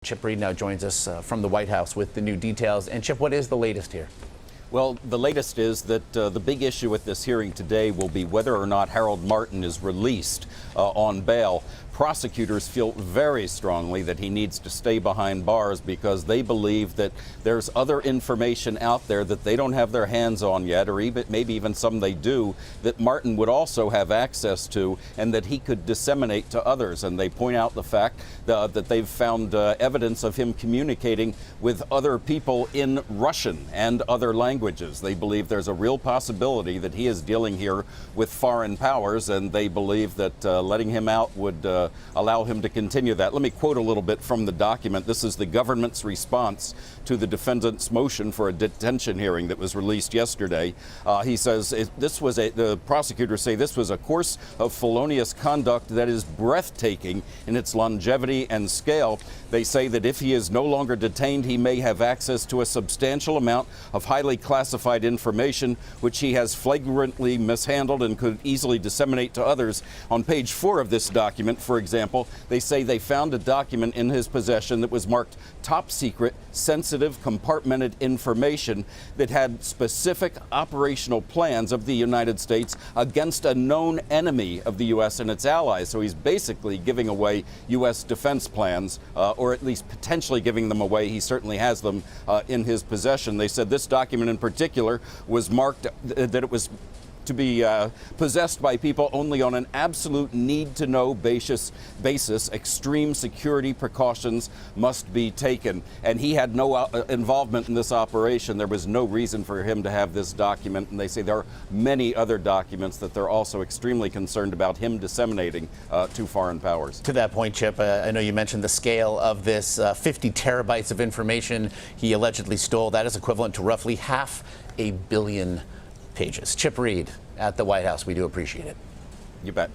Chip Reid now joins us from the White House with the new details. And Chip, what is the latest here? Well, the latest is that the big issue with this hearing today will be whether or not Harold Martin is released on bail. Prosecutors feel very strongly that he needs to stay behind bars because they believe that there's other information out there that they don't have their hands on yet, or even maybe even some they do, that Martin would also have access to and that he could disseminate to others. And they point out the fact that they've found evidence of him communicating with other people in Russian and other languages. They believe there's a real possibility that he is dealing here with foreign powers, and they believe that letting him out would allow him to continue that. Let me quote a little bit from the document. This is the government's response to the defendant's motion for a detention hearing that was released yesterday. He says the prosecutors say this was a course of felonious conduct that is breathtaking in its longevity and scale. They say that if he is no longer detained, he may have access to a substantial amount of highly classified information, which he has flagrantly mishandled and could easily disseminate to others. On page 4 of this document, for example, they say they found a document in his possession that was marked top secret, sensitive, compartmented information that had specific operational plans of the United States against a known enemy of the U.S. and its allies. So he's basically giving away U.S. defense plans, or at least potentially giving them away. He certainly has them in his possession. They said this document in particular was marked that it was to be possessed by people only on an absolute need-to-know basis. Extreme security precautions must be taken. And he had no involvement in this operation. There was no reason for him to have this document. And they say there are many other documents that they're also extremely concerned about him disseminating to foreign powers. To that point, Chip, I know you mentioned the scale of this 50 terabytes of information he allegedly stole. That is equivalent to roughly 500 million pages. Chip Reid at the White House, we do appreciate it. You bet.